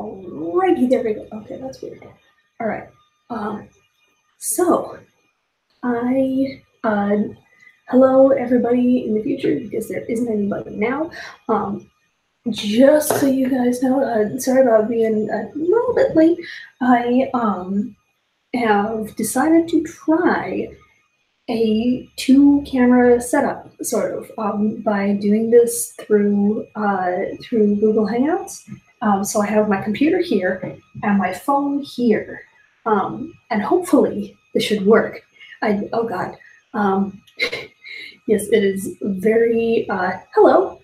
Alrighty, there we go. Okay, that's weird. All right. So hello everybody in the future, because there isn't anybody now. Just so you guys know, sorry about being a little bit late. I have decided to try a 2-camera setup, sort of, by doing this through Google Hangouts. So I have my computer here and my phone here, and hopefully this should work. Oh God, yes, it is very hello.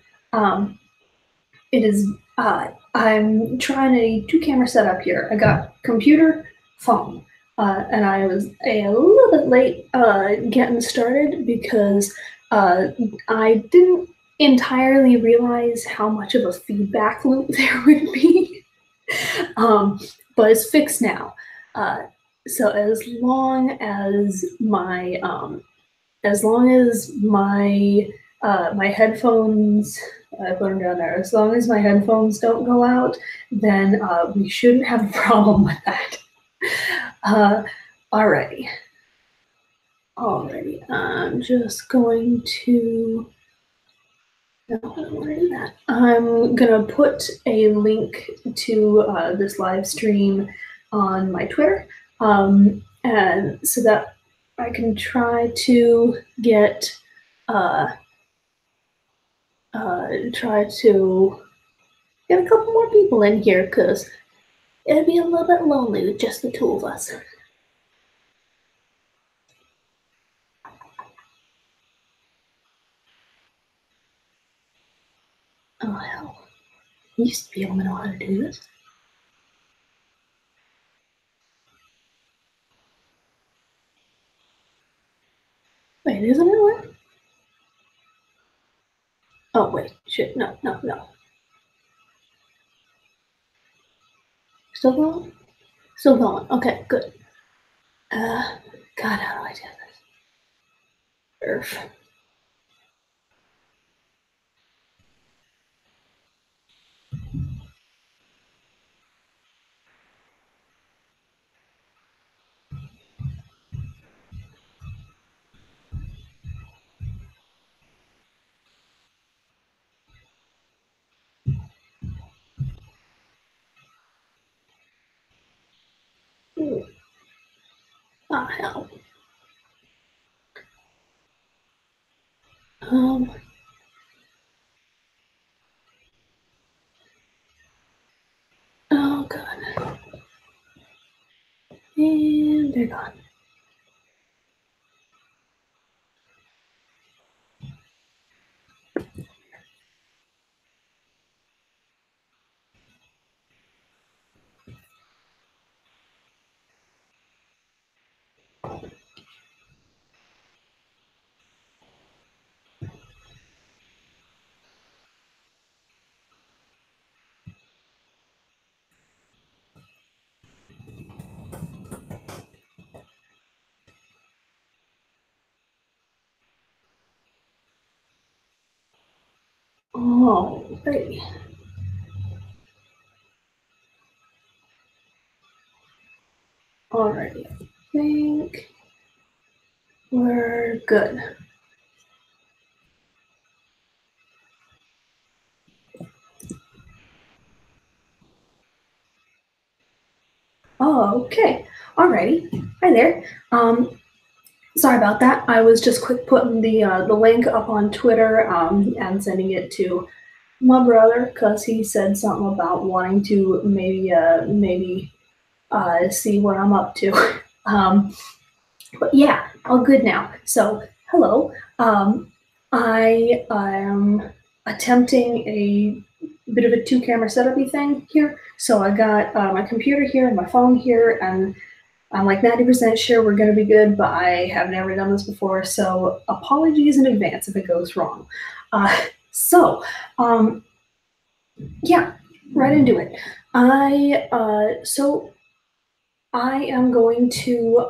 It is. I'm trying a 2-camera setup here. I got computer, phone. And I was a little bit late getting started because I didn't entirely realize how much of a feedback loop there would be. But it's fixed now. So as long as my my headphones, I put them down there. As long as my headphones don't go out, then we shouldn't have a problem with that. Alrighty. I'm just going to. No, I don't want to do that. I'm gonna put a link to this live stream on my Twitter, and so that I can try to get a couple more people in here, because it'd be a little bit lonely with just the two of us. Oh hell, I used to be able to know how to do this. Wait, isn't it working? Oh wait, shit, no. Still going? Still going. Okay, good. God, how do I do this? Earth. Ooh. Oh hell. Oh god. And they're gone. Oh, hey. Alrighty, I think we're good. Oh, okay. Alrighty. Hi there. Sorry about that. I was just quick putting the link up on Twitter and sending it to my brother, because he said something about wanting to maybe see what I'm up to. But yeah, all good now. So hello. I am attempting a bit of a 2-camera setup-y thing here. So I got my computer here and my phone here, and I'm like 90% sure we're going to be good, but I have never done this before, so apologies in advance if it goes wrong. Yeah, right into it. So I am going to,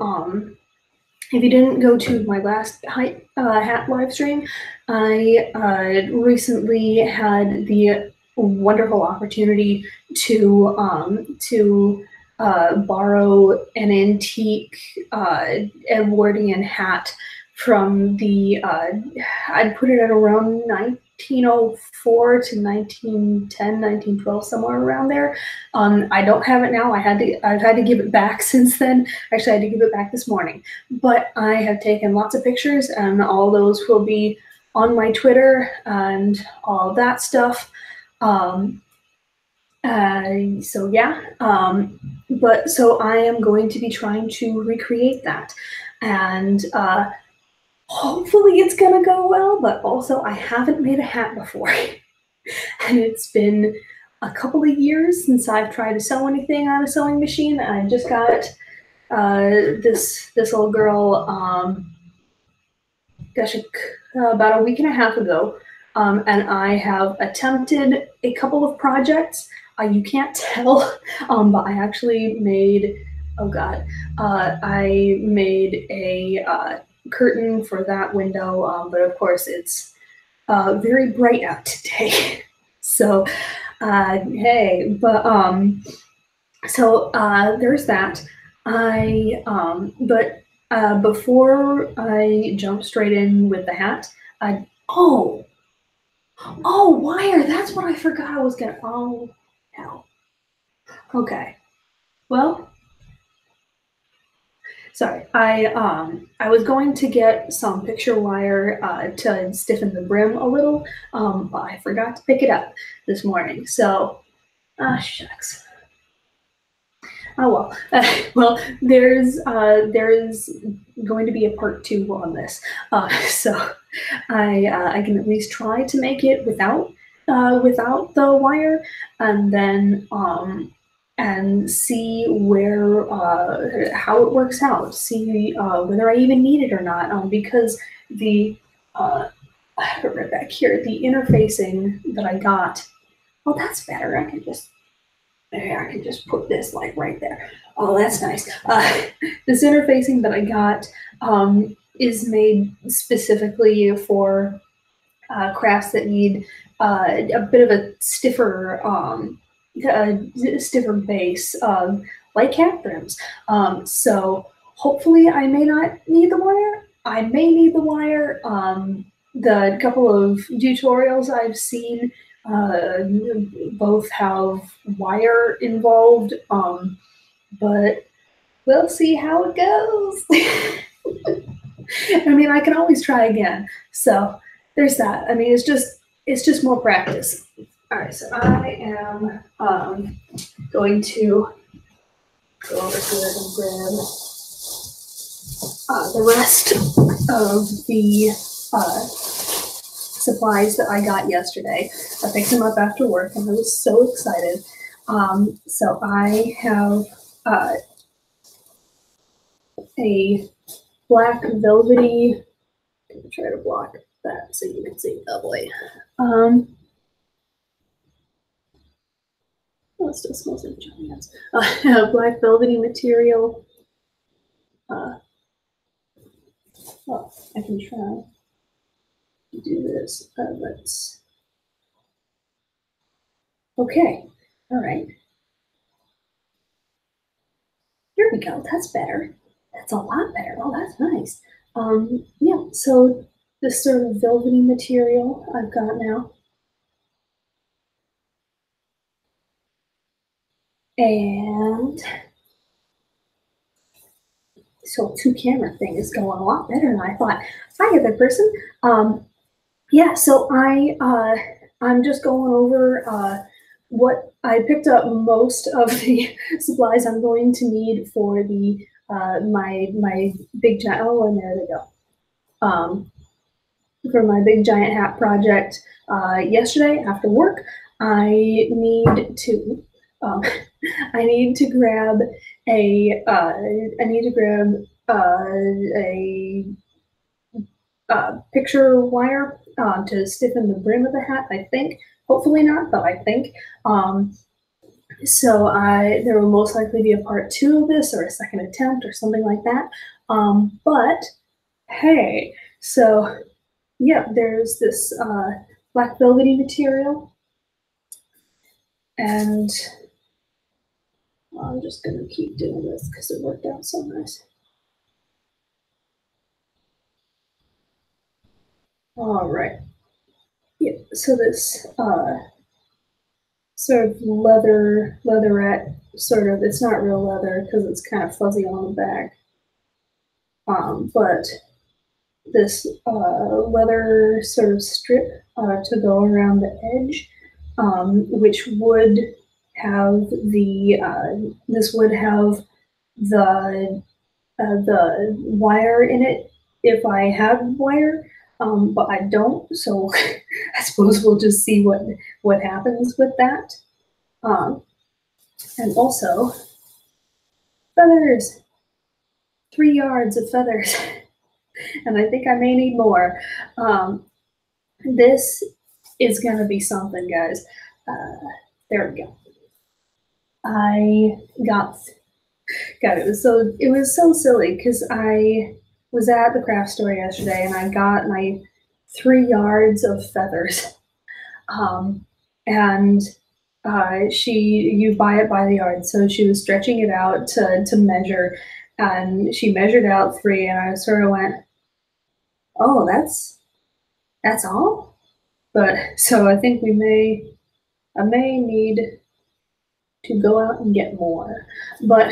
if you didn't go to my last hat live stream, I recently had the wonderful opportunity to borrow an antique Edwardian hat from the I'd put it at around 1904 to 1910, 1912, somewhere around there. I don't have it now. I've had to give it back since then. Actually, I had to give it back this morning. But I have taken lots of pictures, and all those will be on my Twitter and all that stuff. So yeah, but so I am going to be trying to recreate that, and hopefully it's gonna go well. But also, I haven't made a hat before, and it's been a couple of years since I've tried to sew anything on a sewing machine. I just got this little girl, gosh, about a week and a half ago, and I have attempted a couple of projects. You can't tell, but I actually made, oh God, I made a curtain for that window, but of course it's very bright out today. So, hey, but so there's that. Before I jump straight in with the hat, oh, wire, that's what I forgot I was gonna, oh, hell. Okay, well, sorry, I was going to get some picture wire to stiffen the brim a little, but I forgot to pick it up this morning, so, shucks. Oh well. Well, there's going to be a part 2 on this, so I can at least try to make it without the wire, and then and see where how it works out. See whether I even need it or not. Because the I have it right back here. The interfacing that I got. Oh, that's better. I can just put this like right there. Oh, that's nice. This interfacing that I got is made specifically for crafts that need a bit of a stiffer base, like hat brims. So hopefully I may not need the wire. I may need the wire. The couple of tutorials I've seen both have wire involved, but we'll see how it goes. I mean, I can always try again. So there's that. I mean, it's just more practice. All right, so I am going to go over here and grab the rest of the supplies that I got yesterday. I picked them up after work, and I was so excited. So I have a black velvety. I'm gonna try to block that so you can see doubly. Oh, it still smells like giants. Black velvety material. Well, I can try to do this. Let's. Okay. All right. Here we go. That's better. That's a lot better. Oh, that's nice. Yeah. So this sort of velvety material I've got now. And so 2-camera thing is going a lot better than I thought. Hi, other person. Yeah, so I'm just going over what I picked up most of the supplies I'm going to need for the my big giant. Oh, and there they go. For my big giant hat project yesterday after work, I need to grab a picture wire to stiffen the brim of the hat. I think, hopefully not, but I think. So there will most likely be a part 2 of this, or a second attempt, or something like that. But hey, so yeah, there's this black velvety material. And I'm just going to keep doing this because it worked out so nice. All right. Yeah, so this sort of leatherette, sort of, it's not real leather because it's kind of fuzzy on the back. But this leather sort of strip to go around the edge, which would have the, this would have the wire in it if I had wire, but I don't, so I suppose we'll just see what happens with that. And also, feathers, 3 yards of feathers, and I think I may need more. This is gonna be something, guys. There we go. I got it. It was so silly because I was at the craft store yesterday and I got my 3 yards of feathers. And you buy it by the yard. So she was stretching it out to measure, and she measured out 3, and I sort of went, oh, that's all? But so I think I may need to go out and get more. But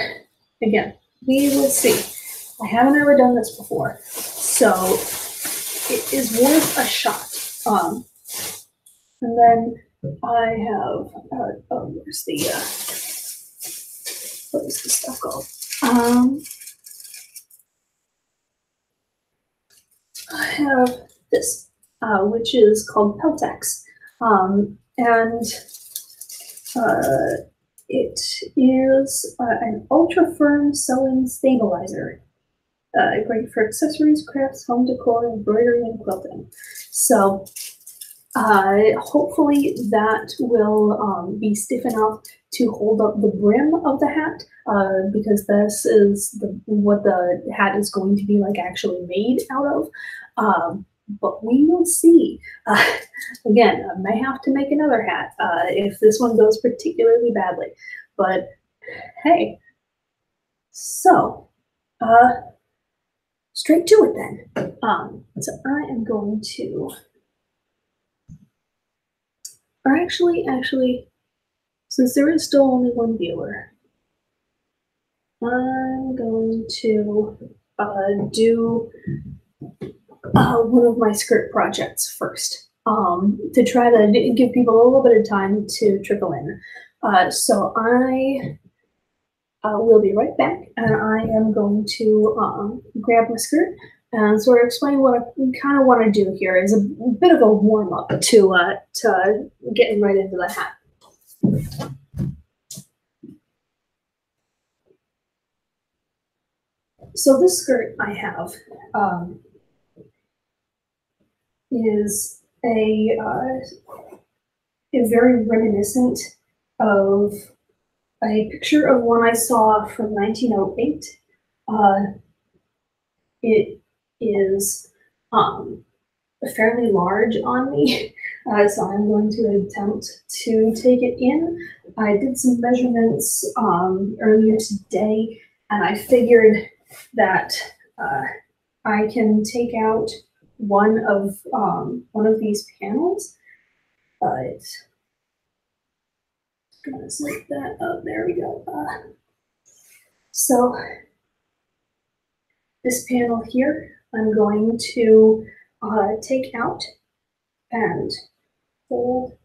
again, we will see. I haven't ever done this before, so it is worth a shot. And then I have, where's the, what is this stuff called? I have this, which is called Peltex. And it is an ultra firm sewing stabilizer. Great for accessories, crafts, home decor, embroidery, and quilting. So hopefully that will be stiff enough to hold up the brim of the hat, because this is what the hat is going to be like actually made out of. But we will see. Again, I may have to make another hat if this one goes particularly badly. But hey, so straight to it then. So I am going to, or actually, since there is still only one viewer, I'm going to do one of my skirt projects first, to try to give people a little bit of time to trickle in. So I will be right back, and I am going to grab my skirt and sort of explain what I kind of want to do here is a bit of a warm-up to getting right into the hat. So this skirt I have is a very reminiscent of a picture of one I saw from 1908. It is fairly large on me, so I'm going to attempt to take it in. I did some measurements earlier today, and I figured that I can take out one of these panels. It's gonna snip that up. There we go. So this panel here, I'm going to take out and fold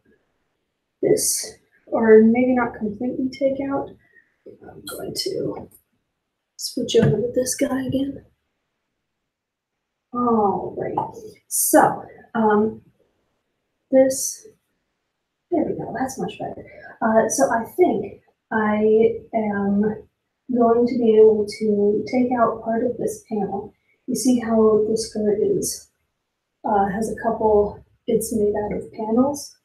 this, or maybe not completely take out. I'm going to switch over to this guy again. All right, so there we go, that's much better. So I think I am going to be able to take out part of this panel. You see how the skirt is, has a couple, it's made out of panels.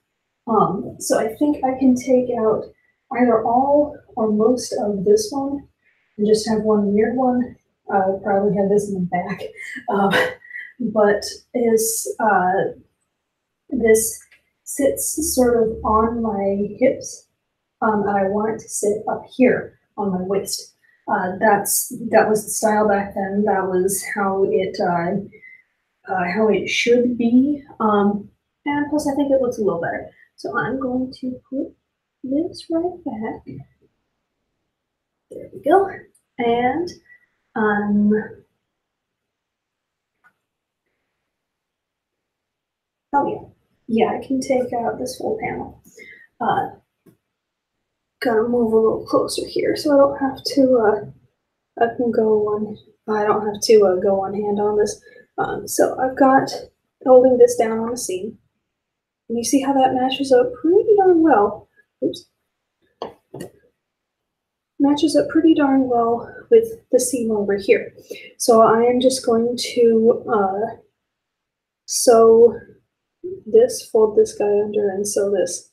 So I think I can take out either all or most of this one and just have one weird one. Probably have this in the back. But this sits sort of on my hips, and I want it to sit up here on my waist. That was the style back then. That was how it should be. And plus, I think it looks a little better. So I'm going to put this right back. There we go. And oh yeah, I can take out this whole panel. Gotta move a little closer here so I don't have to. I can go one. I don't have to go one hand on this. So I've got holding this down on the seam. And you see how that matches up pretty darn well. Oops. Matches up pretty darn well with the seam over here. So I am just going to sew this, fold this guy under and sew this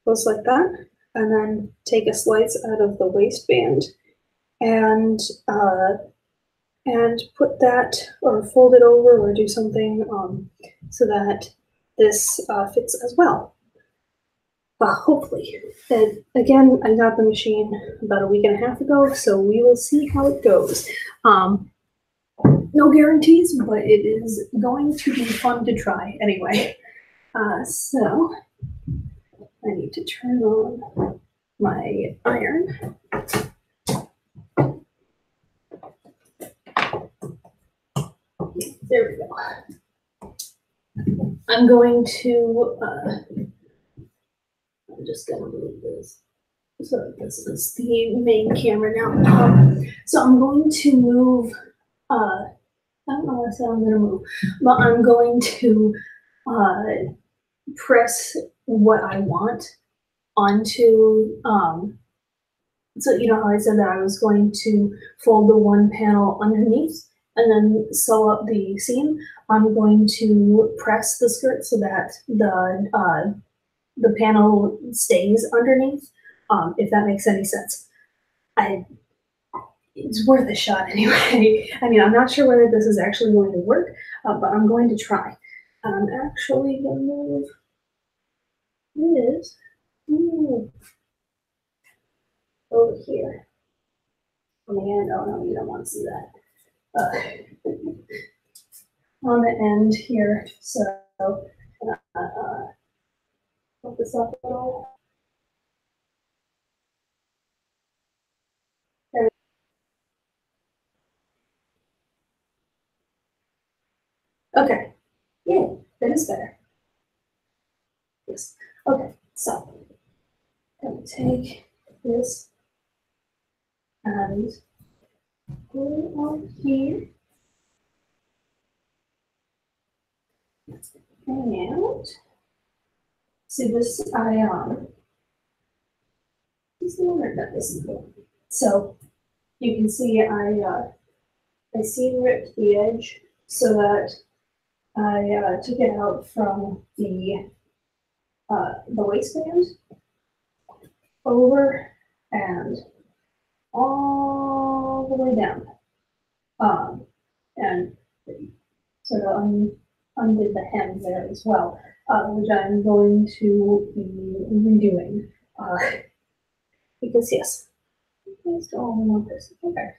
close like that. And then take a slice out of the waistband and put that or fold it over or do something so that this fits as well. Hopefully. And again, I got the machine about a week and a half ago, so we will see how it goes. No guarantees, but it is going to be fun to try anyway. So I need to turn on my iron. There we go. I'm going to, I'm just going to move this. So this is the main camera now. So I'm going to move, I don't know what I said I'm going to move, but I'm going to press what I want onto, so you know how I said that I was going to fold the one panel underneath and then sew up the seam. I'm going to press the skirt so that the panel stays underneath, if that makes any sense. It's worth a shot anyway. I mean, I'm not sure whether this is actually going to work, but I'm going to try. I'm actually going to move this over here. On the end, oh no, you don't want to see that. On the end here, so put this up a little. Okay, yeah, that is better. Yes. Okay, so I'm going to take this and put it on here. And see this, just a little bit this. So you can see I seam ripped the edge so that I took it out from the waistband over and all the way down, and sort of undid the hem there as well, which I'm going to be redoing because yes, I still only want this. Okay.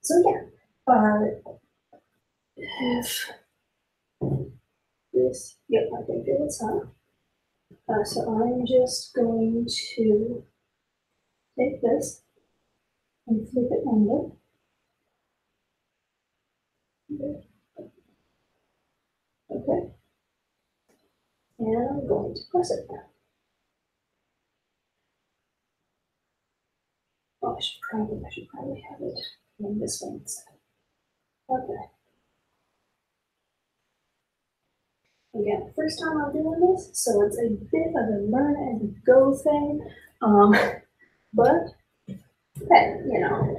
So yeah, if this, yep, I think it's on. So I'm just going to take this and flip it under. Okay. And I'm going to press it now. Oh, I should probably have it in this one instead. Okay. Again, first time I'm doing this, so it's a bit of a learn and go thing. But hey, you know.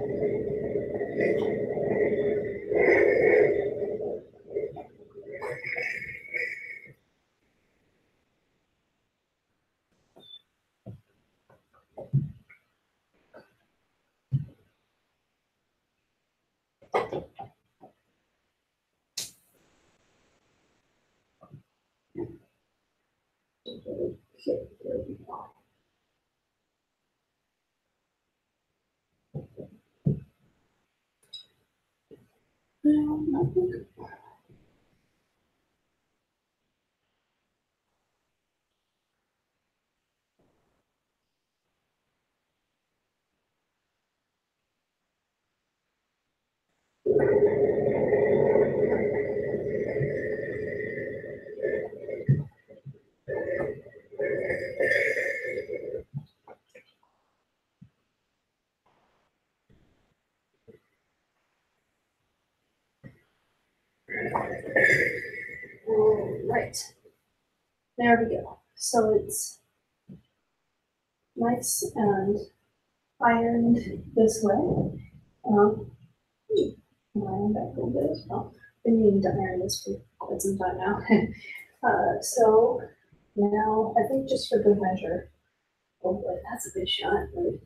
Here, there we go. Right. There we go. So it's nice and ironed this way. Iron back a little bit as well. Been needing to iron this for quite some time now. So now I think just for good measure, oh boy, that's a good shot. Like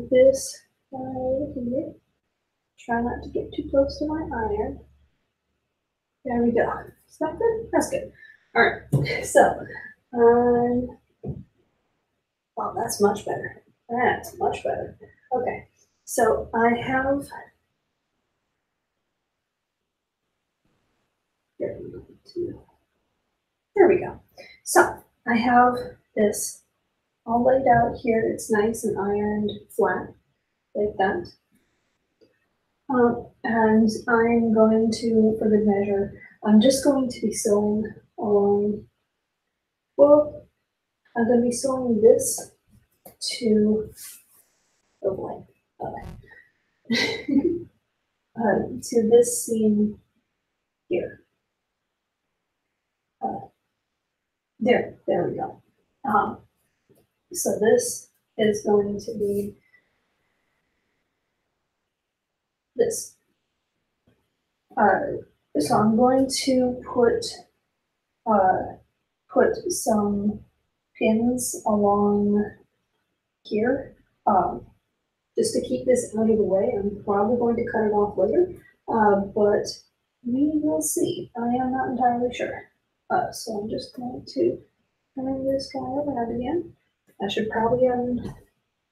this right here. Try not to get too close to my iron. There we go. Is that good? That's good. All right. So, well, that's much better. That's much better. Okay. So I have. There we go. So I have this all laid out here. It's nice and ironed flat like that. And I'm going to, for good measure, I'm just going to be sewing along. Well, I'm going to be sewing this to, oh boy, to this seam here. There we go. So this is going to be this. So I'm going to put some pins along here, just to keep this out of the way. I'm probably going to cut it off later, but we will see. I am not entirely sure. So I'm just going to turn this guy around again. I should probably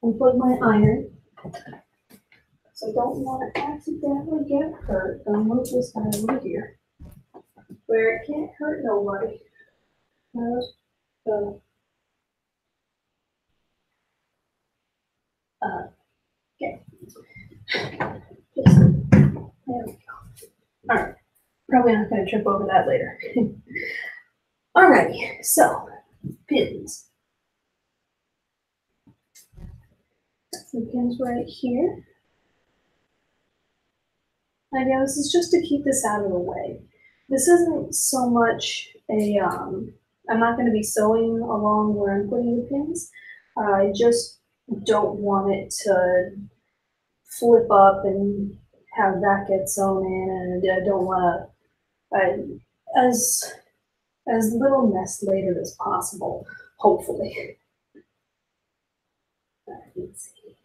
unplug my iron. So I don't want to accidentally get hurt. I'll move this guy over here where it can't hurt nobody. Okay. Just, there we go. All right. Probably not going to trip over that later. Alrighty, so pins. Some pins right here. Again, this is just to keep this out of the way. This isn't so much a, I'm not going to be sewing along where I'm putting the pins. I just don't want it to flip up and have that get sewn in, and I don't want to, as little mess later as possible, hopefully. Let's see.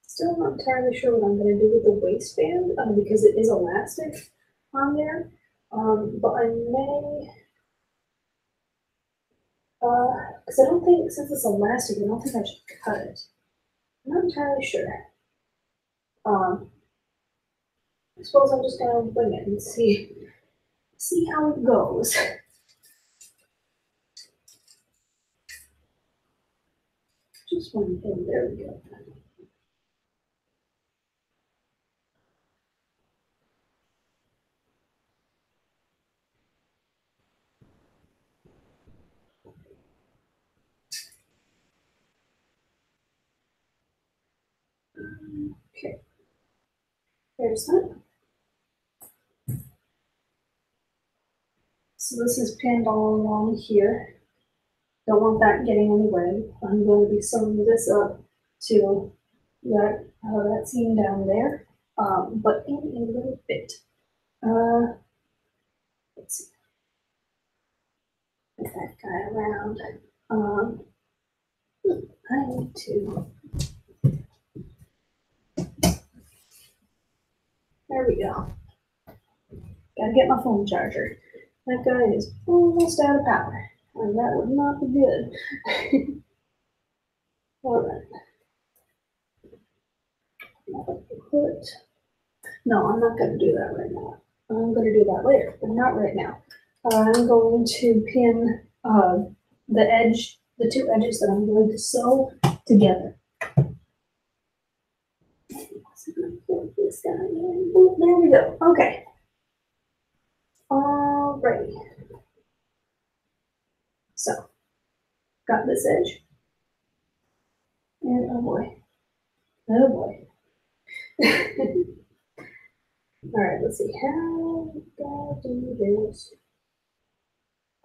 Still not entirely sure what I'm going to do with the waistband because it is elastic on there. But I may, because I don't think, since it's elastic, I don't think I should cut it. I'm not entirely sure. I suppose I'm just going to wing it and see how it goes. Just one thing, there we go. Okay, there's that. So this is pinned all along here. Don't want that getting in the way. I'm going to be sewing this up to that seam down there, but in a little bit. Let's see. Get that guy around. I need to. There we go. Gotta get my phone charger. That guy is almost out of power, and that would not be good. All right. No, I'm not going to do that right now. I'm going to do that later, but not right now. I'm going to pin the two edges that I'm going to sew together. This guy in. There we go. Okay. Alrighty. So, got this edge. And oh boy. Oh boy. Alright, let's see. How do I do this?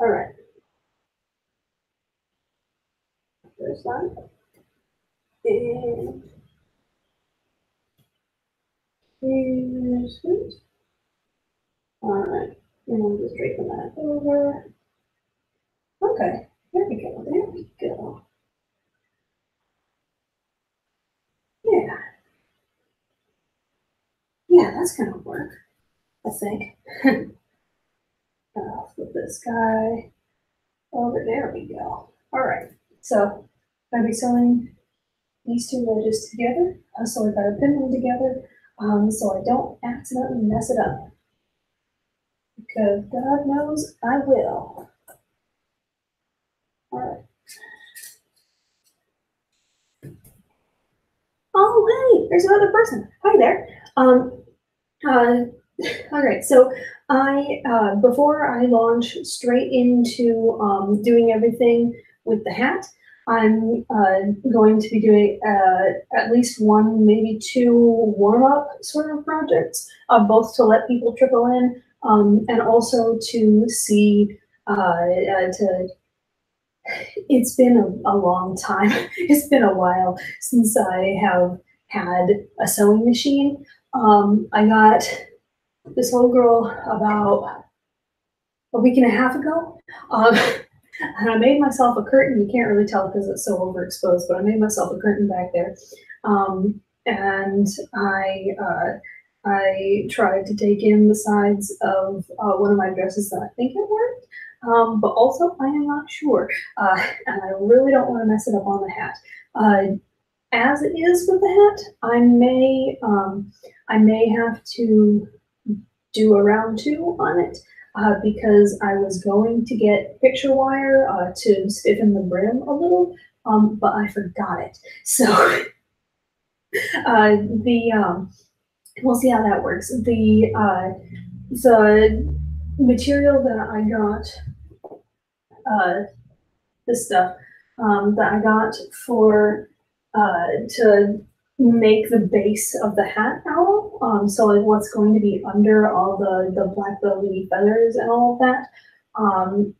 Alright. There's that. And here's this. Alright. And I'm just draping that over. Okay. There we go. There we go. Yeah. Yeah, that's gonna work, I think. Flip this guy over. There we go. Alright. So, I'm going to be sewing these two edges together. So I gotta pin them together so I don't accidentally mess it up. Because God knows I will. Alright. Oh, hey, there's another person. Hi there. Alright, so I, before I launch straight into doing everything with the hat, I'm going to be doing at least one, maybe two warm-up sort of projects, both to let people trickle in and also to see, it's been a long time. It's been a while since I have had a sewing machine. I got this little girl about a week and a half ago. And I made myself a curtain. You can't really tell because it's so overexposed, but I made myself a curtain back there. And I tried to take in the sides of one of my dresses that I think it worked, but also I am not sure. And I really don't want to mess it up on the hat. As it is with the hat, I may have to do a round two on it. Because I was going to get picture wire to stiffen the brim a little, but I forgot it. So we'll see how that works. The material that I got, this stuff that I got for to make the base of the hat out of. So like what's going to be under all the black velvety feathers and all of that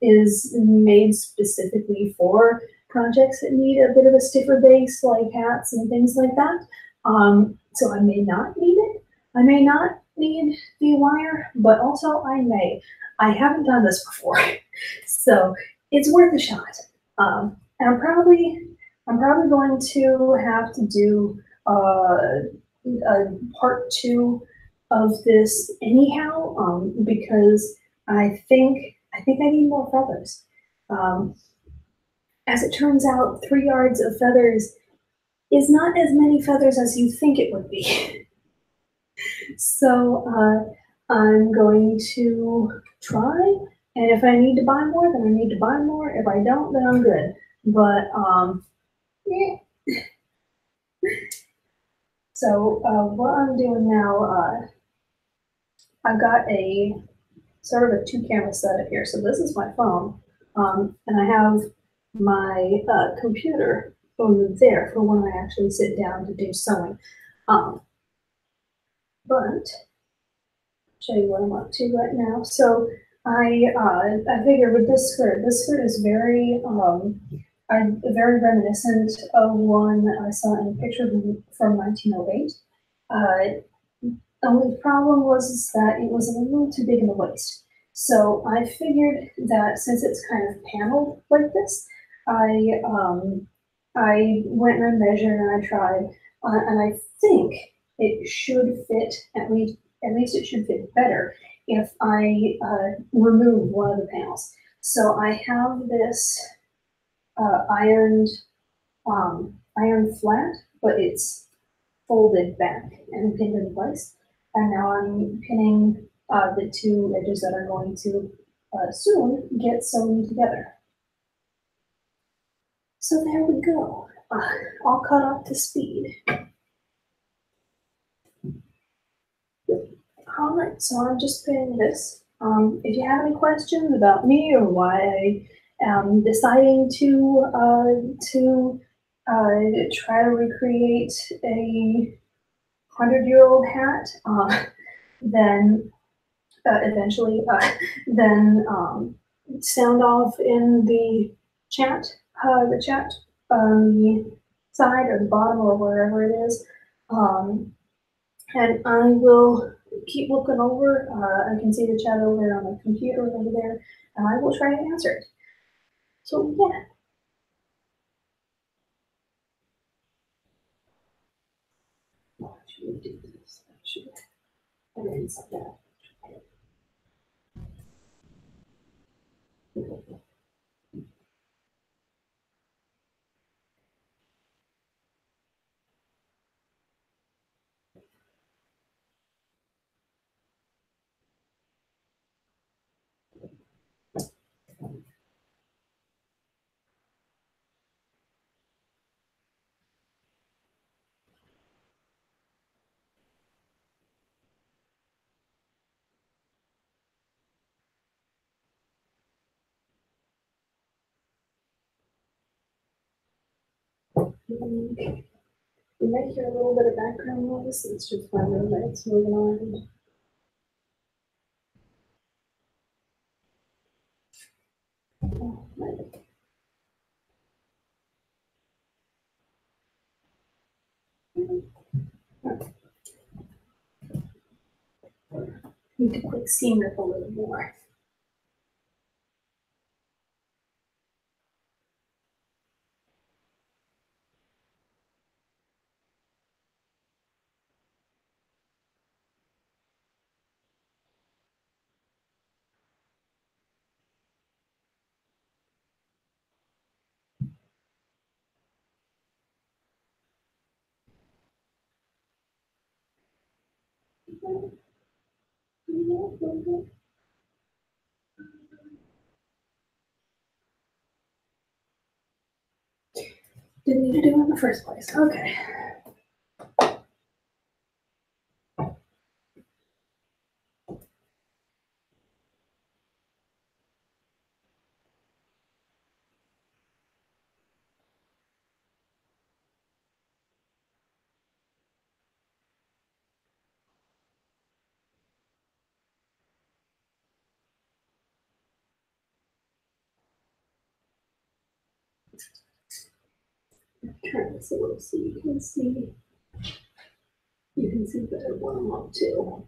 is made specifically for projects that need a bit of a stiffer base, like hats and things like that. So I may not need it. I may not need the wire, but also I may. I haven't done this before, so it's worth a shot. And I'm probably going to have to do a part two of this anyhow, because I think I need more feathers. As it turns out, 3 yards of feathers is not as many feathers as you think it would be. So I'm going to try, and if I need to buy more, then I need to buy more. If I don't, then I'm good. But yeah. So what I'm doing now, I've got a sort of a 2-camera setup here. So this is my phone, and I have my computer over there for when I actually sit down to do sewing. But show you what I'm up to right now. So I figure with this skirt is very very reminiscent of one I saw in a picture from 1908. The only problem was that it was a little too big in the waist. So I figured that since it's kind of paneled like this, I went and I measured and I tried, and I think it should fit, at least it should fit better if I remove one of the panels. So I have this ironed flat, but it's folded back and pinned in place. And now I'm pinning the two edges that are going to soon get sewn together. So there we go, all caught up to speed. All right, so I'm just pinning this. If you have any questions about me or why I am deciding to try to recreate a 100-year-old hat, then eventually, then sound off in the chat on the side or the bottom or wherever it is. And I will keep looking over. I can see the chat over on the computer over there, and I will try to answer it. So yeah. Should we do this? Should I didn't set that. You might hear a little bit of background noise. It's just my roommates moving around. Oh, right. Need to quick seam it a little more. Didn't need to do it in the first place. Okay. Turn this a little so you can see. You can see better what I'm up to.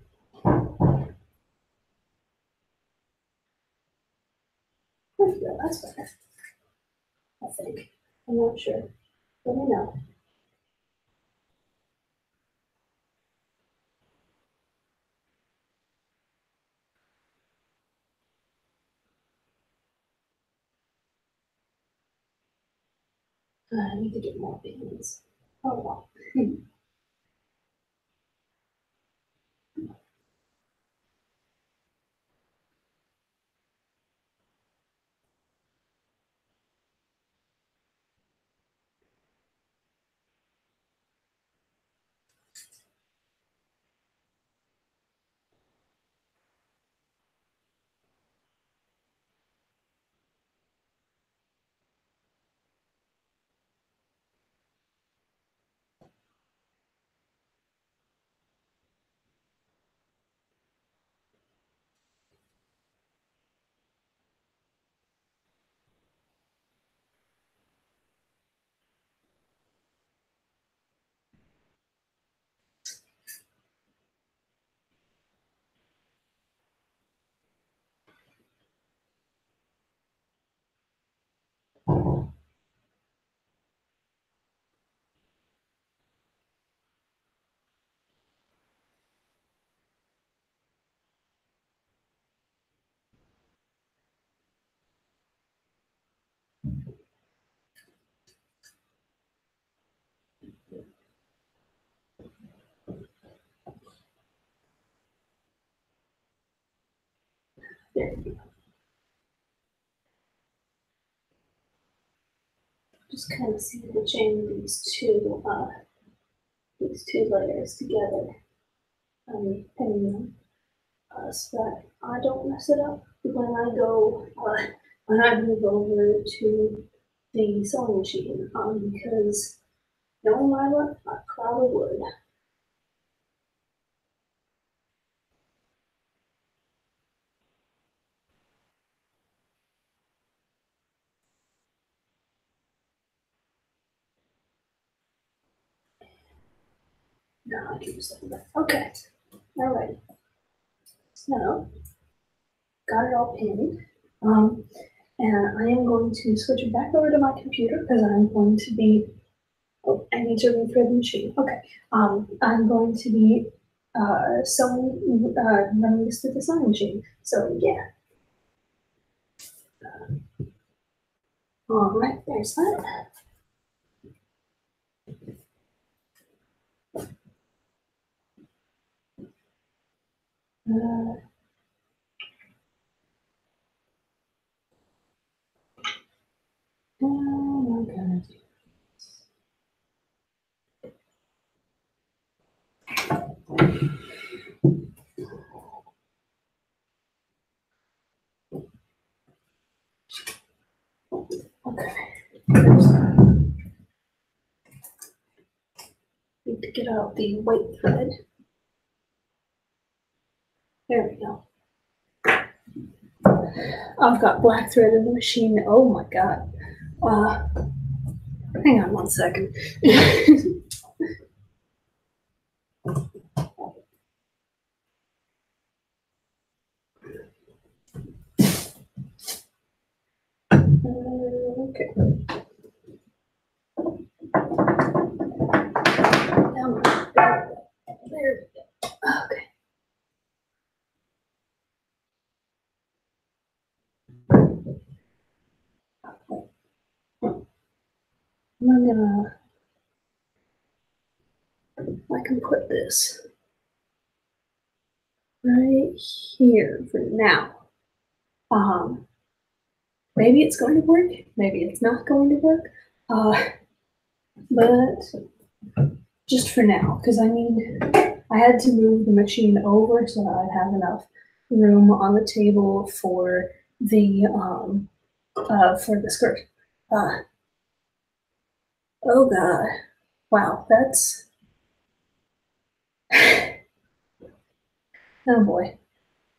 There we go. That's better. I think. I'm not sure. Let me know. I need to get more pins. Oh well. There we go. Just kind of see the chain these two layers together, pinning them, so that I don't mess it up when I go when I move over to the sewing machine, because knowing my luck, I probably would. No, I can just like that. Okay, all right. So got it all pinned. And I am going to switch it back over to my computer because I'm going to be, oh, I need to rethread the machine. Okay. I'm going to be sewing, running this through the sewing machine. So yeah. All right, there's that. Oh my God. Okay. Need to get out the white thread. There we go. I've got black thread in the machine. Oh my God. Hang on one second. Okay. There. Okay. I'm gonna, I can put this right here for now. Maybe it's going to work, maybe it's not going to work, but just for now, because I had to move the machine over so that I'd have enough room on the table for the skirt. Oh God, wow, that's, oh boy.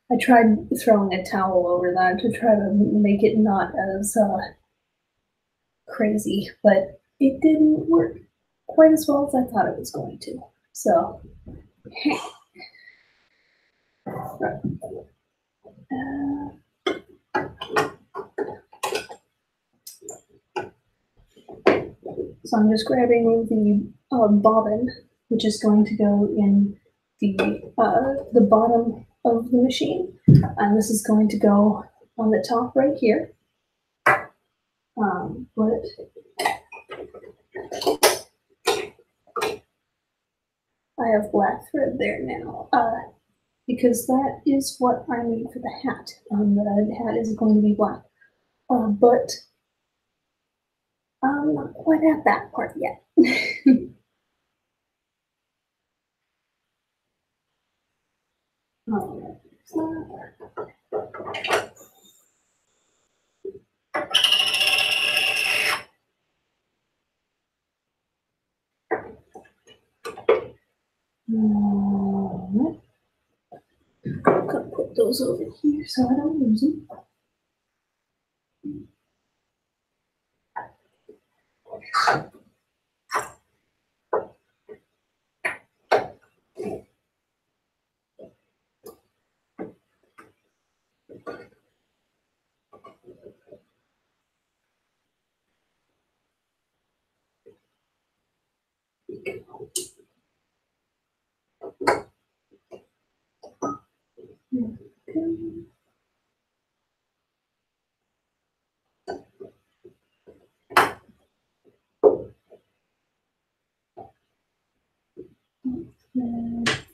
I tried throwing a towel over that to try to make it not as crazy, but it didn't work quite as well as I thought it was going to. So, so I'm just grabbing the bobbin, which is going to go in the bottom of the machine, and this is going to go on the top right here. But I have black thread there now, because that is what I need for the hat. The hat is going to be black, but I'm not quite at that part yet. All right. I'm gonna put those over here so I don't lose them.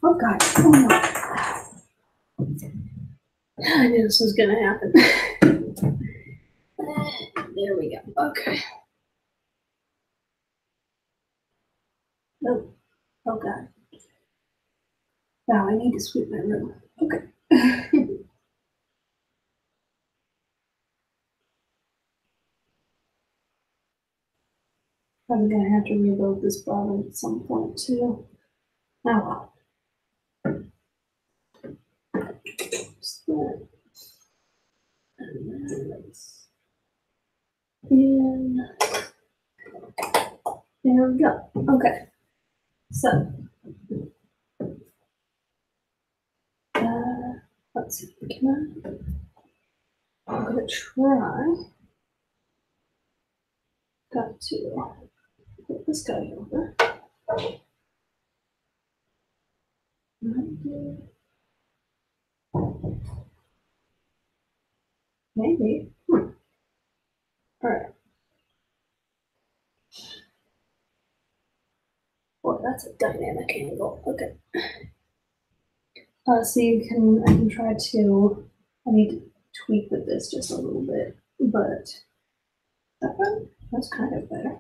Oh God! Oh no! I knew this was gonna happen. There we go. Okay. Oh, oh God. Wow, I need to sweep my room. Okay. Probably gonna have to reload this bottle at some point too. Oh well. So, and then let's in. There we go. Okay. So, let's see. I'm gonna try. Got to put this guy over. Maybe. All right. Well, that's a dynamic angle. Okay. So I can try to. I need to tweak with this just a little bit, but that's kind of better.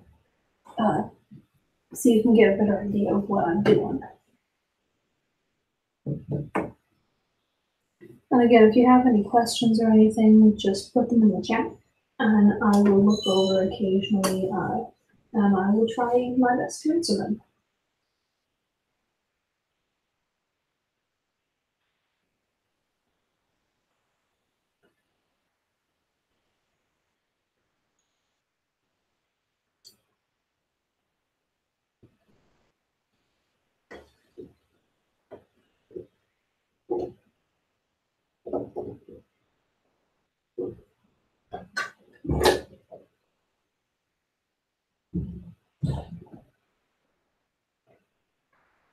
So you can get a better idea of what I'm doing. And again, if you have any questions or anything, just put them in the chat, and I will look over occasionally, and I will try my best to answer them.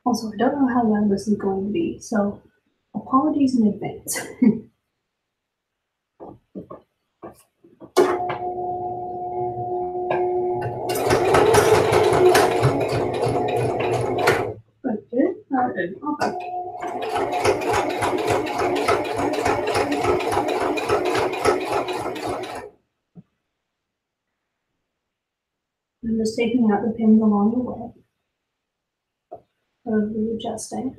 Also, I don't know how long this is going to be, so apologies in advance. Good. Okay. I'm just taking out the pins along the way of readjusting.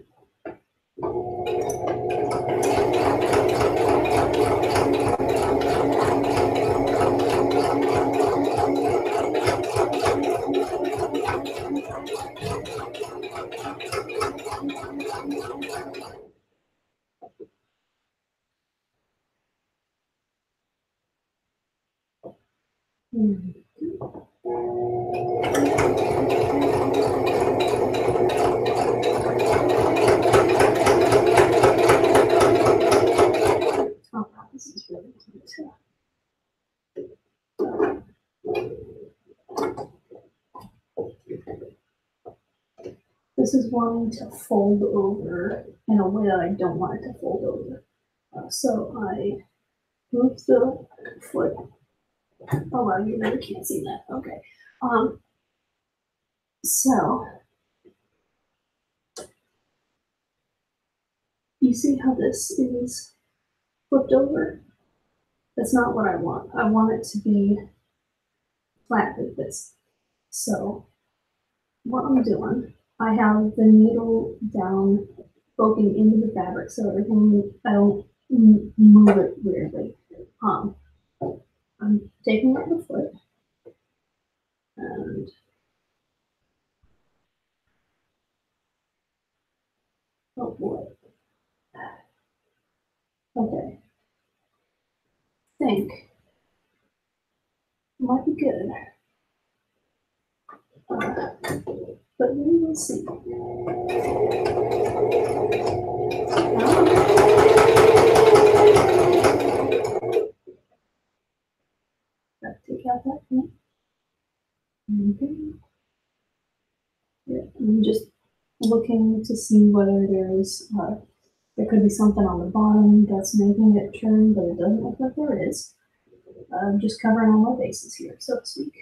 Oh, this is really cute. This is wanting to fold over in a way that I don't want it to fold over. So I move the foot. Oh wow, you really can't see that. Okay. So you see how this is flipped over? That's not what I want. I want it to be flat like this. So what I'm doing, I have the needle down, poking into the fabric so everything, I don't move it weirdly. I'm taking out the foot and oh boy. Okay. Think might be good. But we will see. Take out that thing. Okay. Yeah, I'm just looking to see whether there could be something on the bottom that's making it turn, but it doesn't look like there is. I'm just covering all my bases here, so to speak.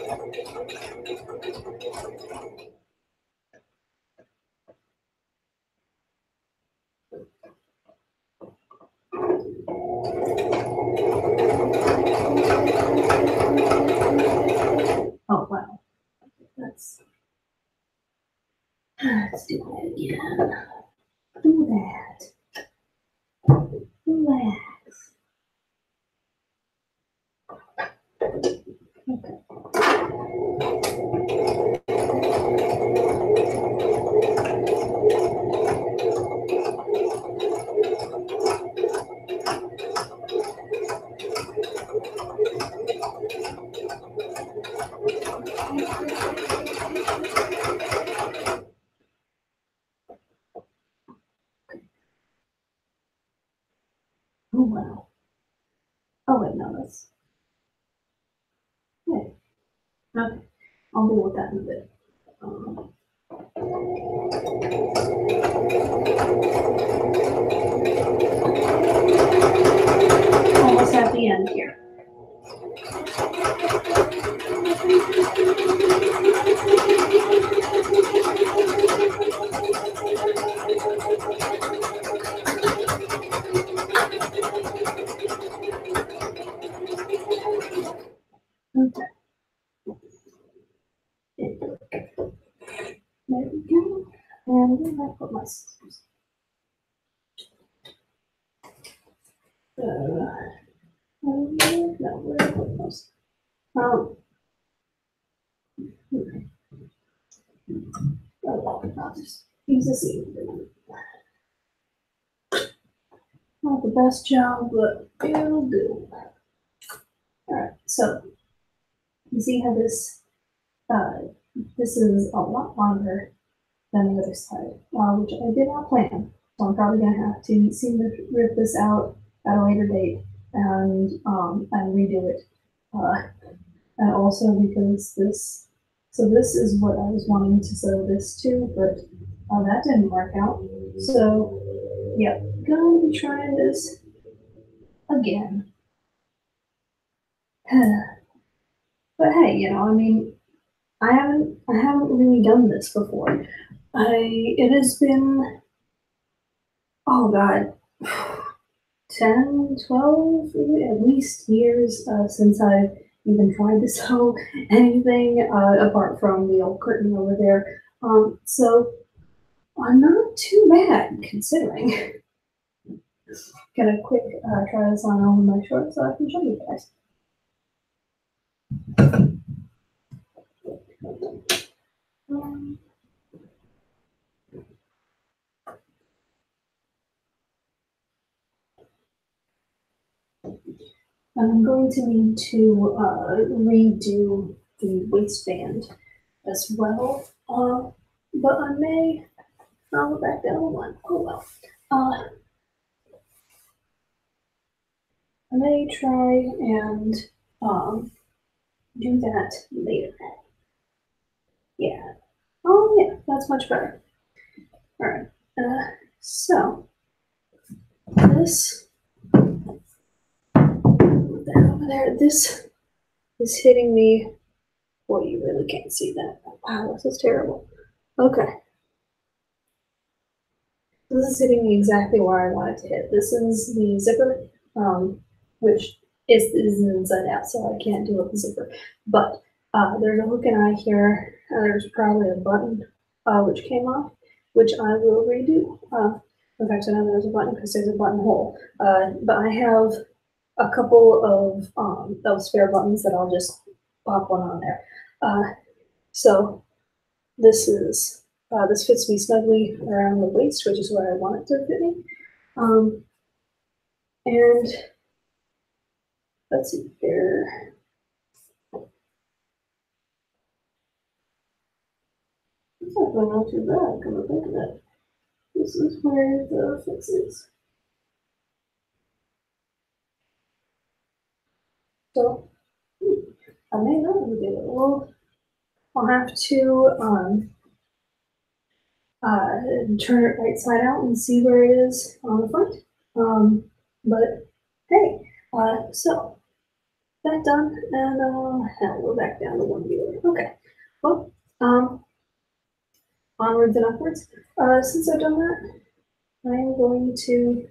Oh wow, let's do that again. Do that. Relax. Okay. Oh wow. Oh wait, no, that's yeah. Okay. I'll deal with that in a bit. Almost at the end here. Okay. There we go. And then I put my scissors. No, where did I put those? I'll just use this even. Not the best job, but it'll do. Alright, so you see how this is a lot longer than the other side, which I did not plan. So I'm probably gonna have to seem to rip this out at a later date and redo it. And also because this is what I was wanting to sew this to, but that didn't work out. So yeah, gonna be trying this again. But hey, I mean, I haven't really done this before. It has been, oh God, 10, 12, at least years since I've even tried to sew anything apart from the old curtain over there. So I'm not too bad considering. Gonna quick try this on all of my shorts so I can show you guys. I'm going to need to redo the waistband as well, but I may, I'll go back down one. Oh well. I may try and do that later. Yeah. Oh yeah, that's much better. All right. So this, put that over there. This is hitting me. Boy, you really can't see that. Wow, this is terrible. Okay. This is hitting me exactly where I want it to hit. This is the zipper, which is inside out, so I can't do with the zipper. But there's a hook and eye here. There's probably a button which came off, which I will redo. In fact, I know there's a button because there's a buttonhole. But I have a couple of spare buttons that I'll just pop one on there. So this is this fits me snugly around the waist, which is where I want it to fit me. And let's see here. It's actually not too bad, come to think of it. This is where the fix is. So I may not do it. Well, I'll have to turn it right side out and see where it is on the front. But hey, so that done, and hell, we're back down to one viewer. Okay, well, onwards and upwards. Since I've done that, I am going to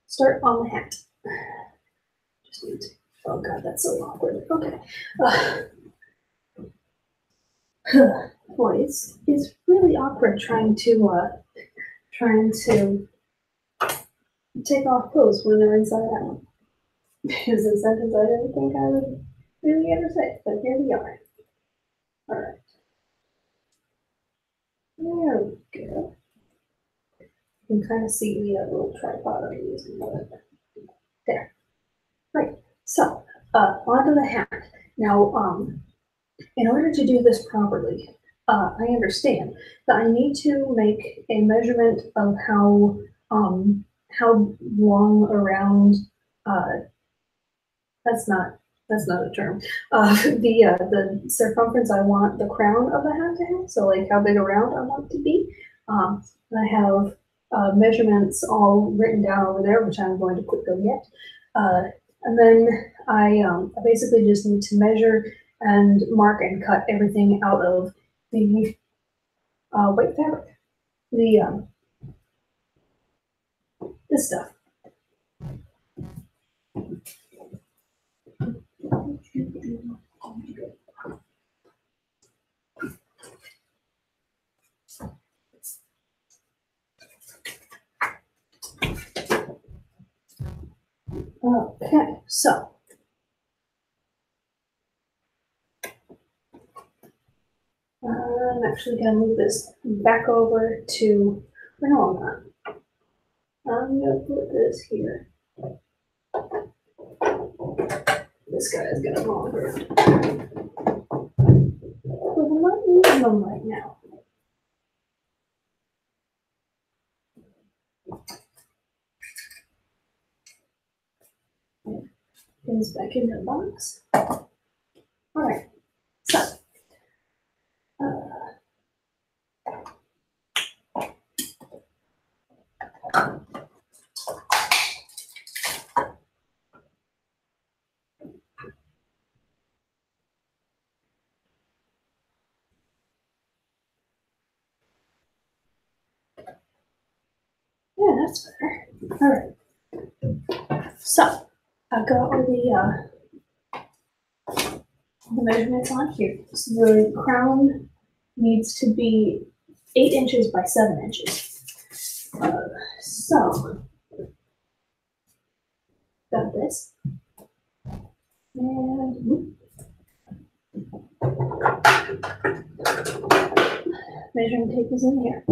start on the hat. Just need to, oh god, that's so awkward. Okay. Boy, it's really awkward trying to take off clothes when they're inside out. Is a sentence I didn't think I would really ever say, but here we are. All right. There we go. You can kind of see the little tripod I'm using. There. Right. So, onto the hat. Now, in order to do this properly, I understand that I need to make a measurement of how long around, that's not a term. The circumference I want the crown of the hat to have, so like how big around I want it to be. I have measurements all written down over there, which I'm going to quick go get. And then I basically just need to measure and mark and cut everything out of the white fabric. This stuff. Okay, so I'm actually going to move this back over to, no, I'm not. I'm going to put this here. This guy is going to fall around. But I'm not using them right now. Things back in the box. All right, so yeah, that's better. All right, so I've got all the measurements on here. So the crown needs to be 8 inches by 7 inches. So got this, and measuring tape is in here.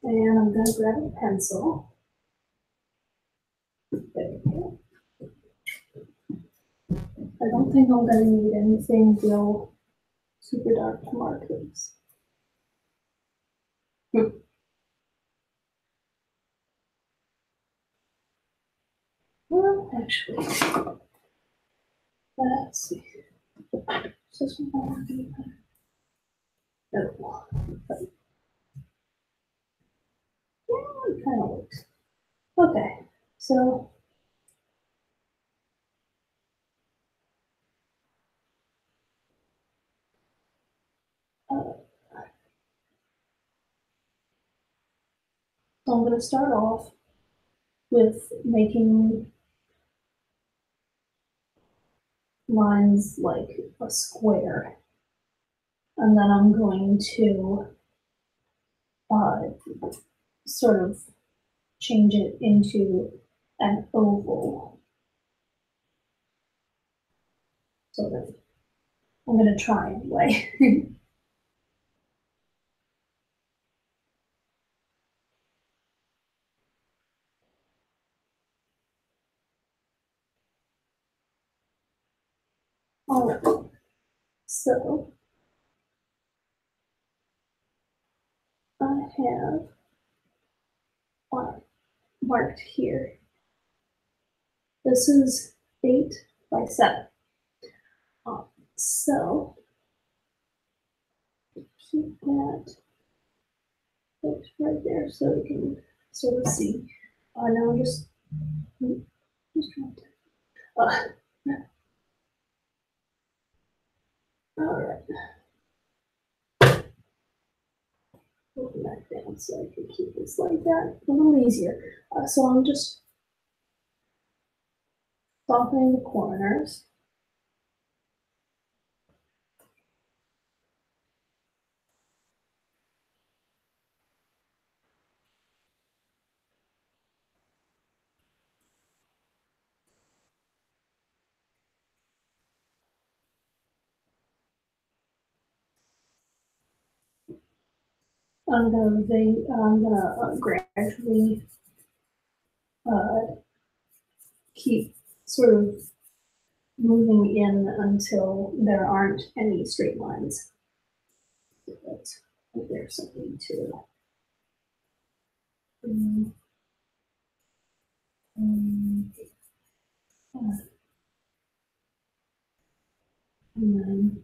And I'm going to grab a pencil. There we go. I don't think I'm going to need anything real super dark to mark these. Well, actually, let's see. Is this one not any better? No. Yeah, it kind of works. Okay, so I'm going to start off with making lines like a square, and then I'm going to sort of change it into an oval. So that I'm going to try anyway. All right, so I have marked here. This is 8 by 7. So keep that right there so you can sort of see. Now I'm just trying to. All right. Moving that down so I can keep this like that a little easier. So I'm just softening the corners. I'm gonna gradually uh, keep sort of moving in until there aren't any straight lines. But there's something to. Um, um, and then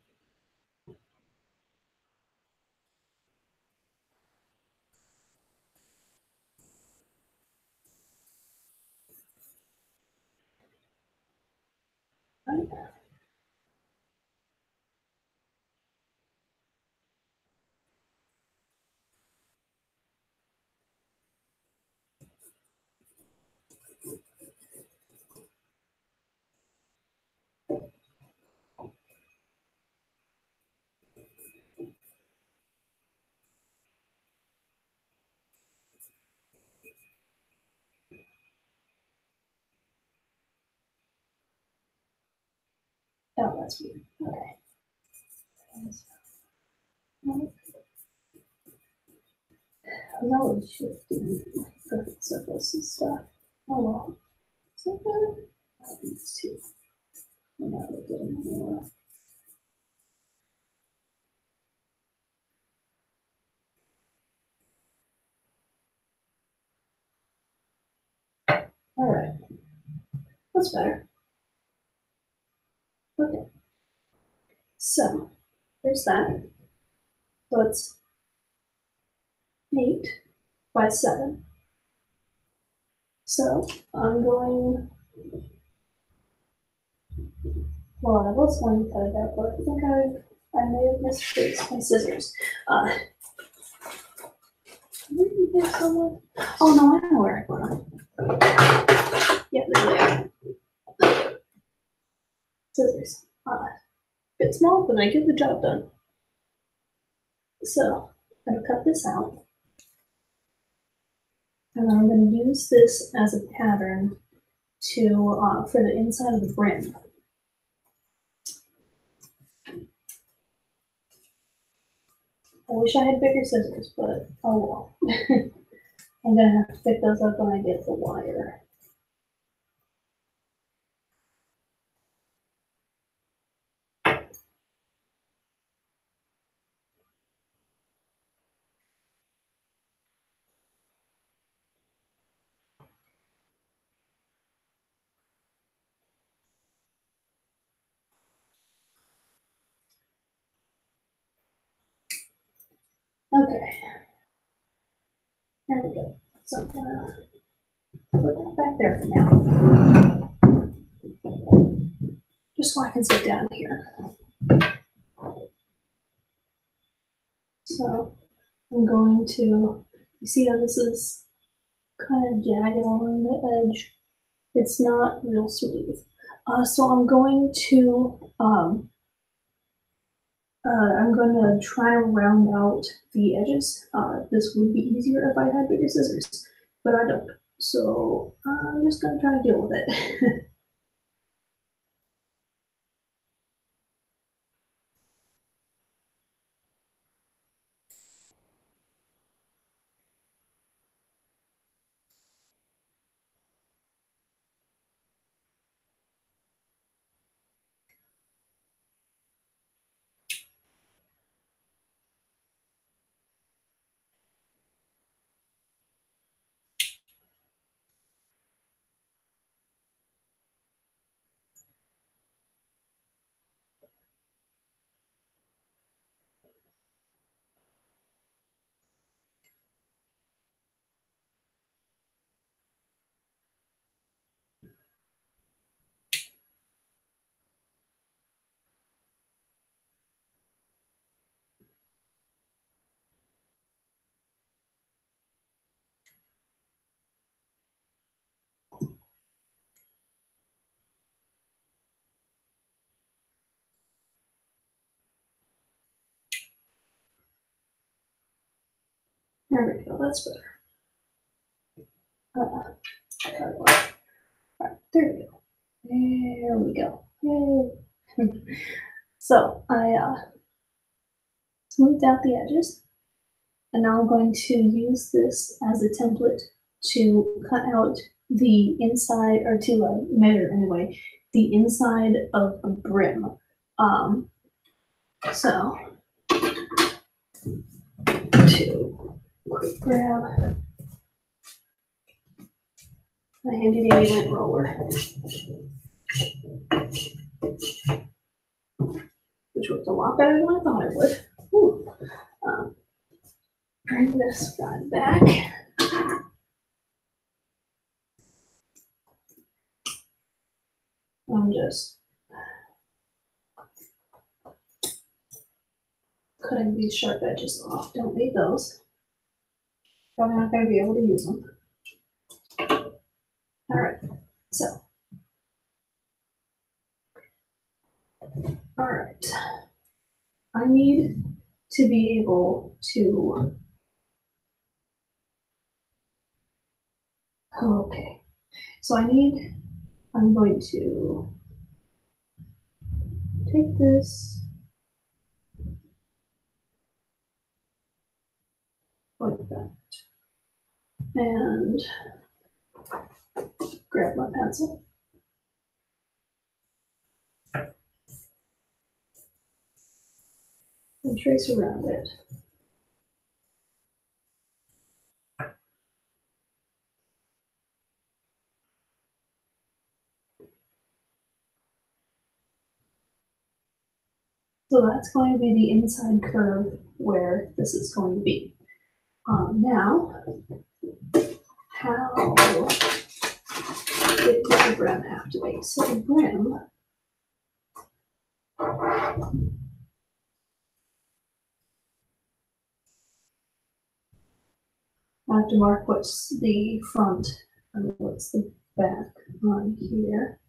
oh, that's weird. Okay. That was shifting perfect circles and stuff. Oh well. Is that better? These two. Now we're getting more. All right. That's better. Okay. So there's that. So it's 8 by 7. So I'm going. Well, I was going to cut it out, but I think I may have misplaced my scissors. Maybe there's someone. Oh no, I know where I put them. Yeah, they're there. Scissors. Bit small, but I get the job done. So I'm gonna cut this out, and I'm gonna use this as a pattern to for the inside of the brim. I wish I had bigger scissors, but oh well. I'm gonna have to pick those up when I get the wire. Okay, there we go. So I'm gonna put that back there for now, just so I can sit down here. So I'm going to, you see how this is kind of jagged along the edge? It's not real smooth. So I'm going to try to round out the edges. This would be easier if I had bigger scissors, but I don't. So I'm just going to try to deal with it. There we go, that's better. Right, there we go. There we go. Yay. So I smoothed out the edges, and now I'm going to use this as a template to cut out the inside, or to measure anyway, the inside of the brim. So to quick grab my handy dandy lint roller, which worked a lot better than I thought it would. Ooh. Bring this guy back. I'm just cutting these sharp edges off. Don't need those. Probably not going to be able to use them. All right, so. All right. I need to be able to, okay. So I'm going to take this like that and grab my pencil. And trace around it. So that's going to be the inside curve where this is going to be. Now, how big does the brim have to be? So the brim, I have to mark what's the front and what's the back on here.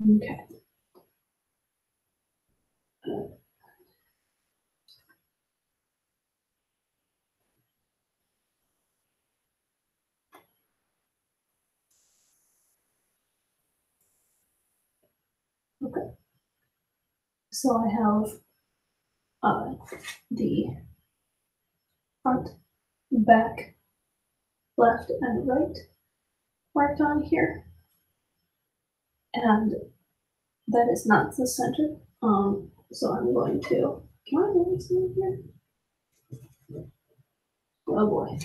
Okay. Okay. So I have the front, back, left, and right marked on here. And that is not the center. So I'm going to, can I move this in here? Oh boy.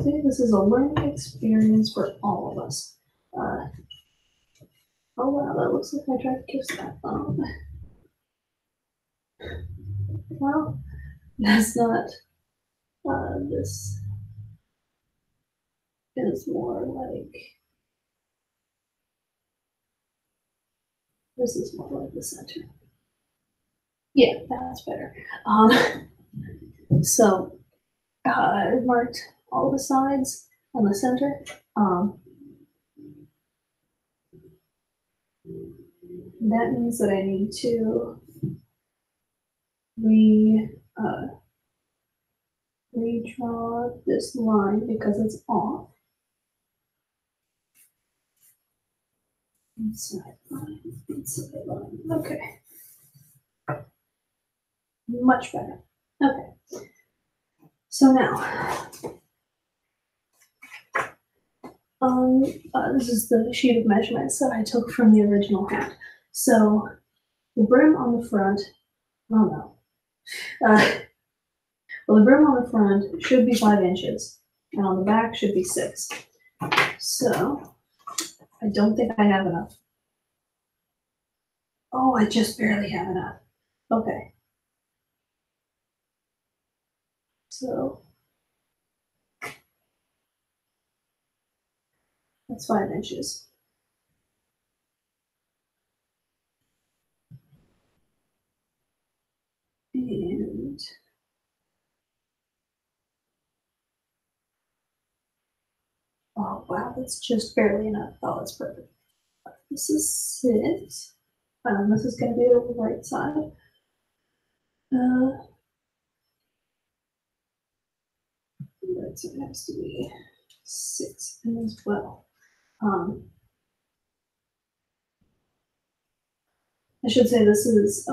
See, this is a learning experience for all of us. Oh wow, that looks like I tried to kiss that. Well, that's not, this is more like, this is more like the center. Yeah, that's better. So I marked all the sides and the center. That means that I need to redraw this line because it's off. Inside line. Okay. Much better. Okay. So now, this is the sheet of measurements that I took from the original hat. So the brim on the front, oh no. Well, the brim on the front should be 5 inches, and on the back should be 6. So I don't think I have enough. Oh, I just barely have enough. Okay. So that's 5 inches. And Oh wow, that's just barely enough. Oh, that's perfect. This is 6. This is going to be the right side. Right side has to be 6 as well. I should say this is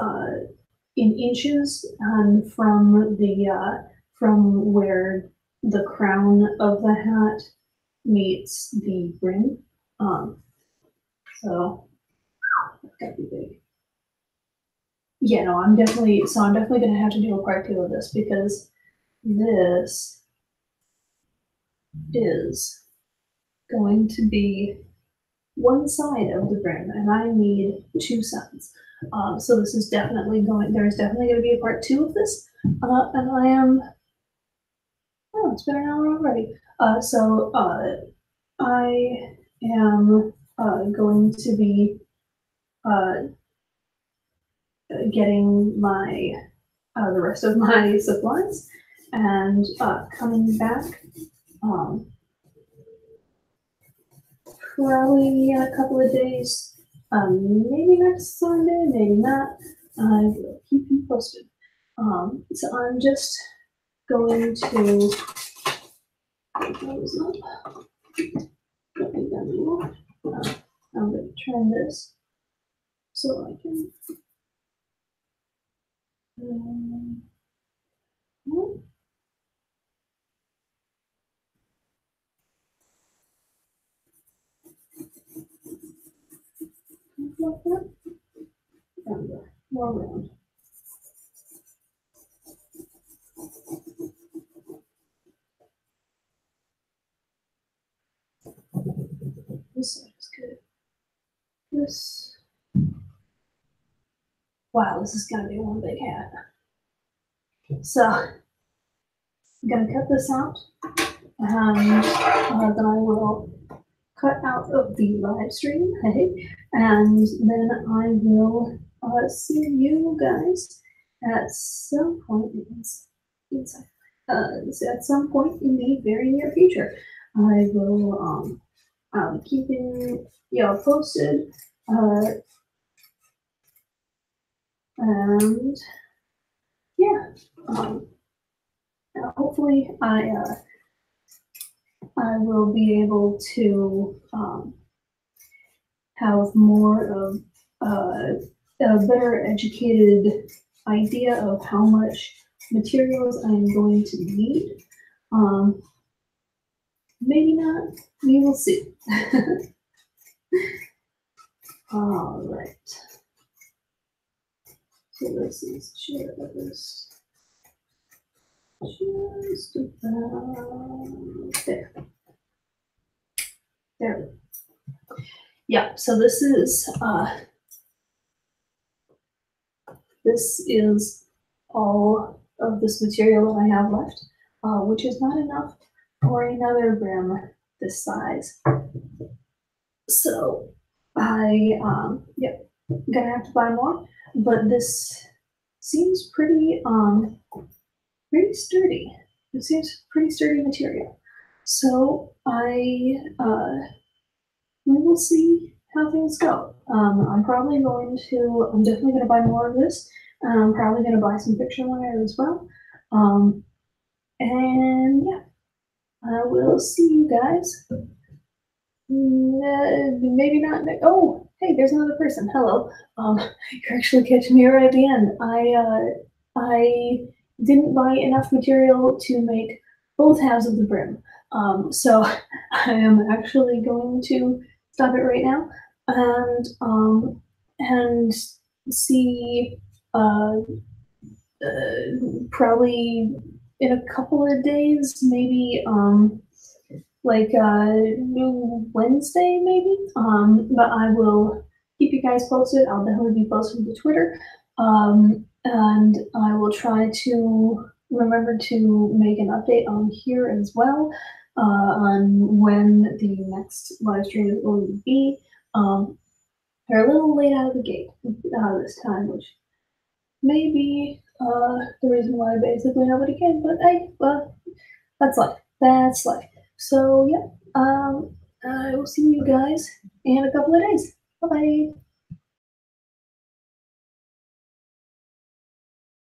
in inches, and from where the crown of the hat meets the brim. So that's gotta be big. Yeah, no, I'm definitely gonna have to do a part 2 of this because this is going to be one side of the brim, and I need 2 sides. So this is definitely there's definitely going to be a part 2 of this, and I am. Oh, it's been an hour already. So I am going to be uh, getting my the rest of my supplies and coming back. Probably in a couple of days. Maybe next Sunday, maybe not. I will keep you posted. So I'm just going to close up. Don't need that anymore. I'm going to turn this so I can. Like that. And more round. This side is good. This. Wow, this is gonna be one big hat. So I'm gonna cut this out, and then I will cut out of the live stream, hey, and then I will see you guys at some point at some point in the very near future. I will keeping y'all posted, and yeah, hopefully I will be able to have more of a better educated idea of how much materials I'm going to need. Maybe not. We will see. All right. So this is just about there. There. Yeah. So this is all of this material that I have left, which is not enough for another brim this size. So I yep, gonna have to buy more, but this seems pretty sturdy. It seems pretty sturdy material. So we will see how things go. I'm definitely gonna buy more of this. I'm probably gonna buy some picture wire as well. And yeah, I will see you guys. Maybe not. Oh, hey, there's another person. Hello. You're actually catching me right at the end. I didn't buy enough material to make both halves of the brim. So I am actually going to stop it right now and see probably in a couple of days, maybe like Wednesday maybe. But I will keep you guys posted. I'll definitely be posting to Twitter. And I will try to remember to make an update on here as well on when the next live stream is going to be. They're a little late out of the gate this time, which may be the reason why basically nobody came. But hey, well, that's life. That's life. So yeah, I will see you guys in a couple of days. Bye bye.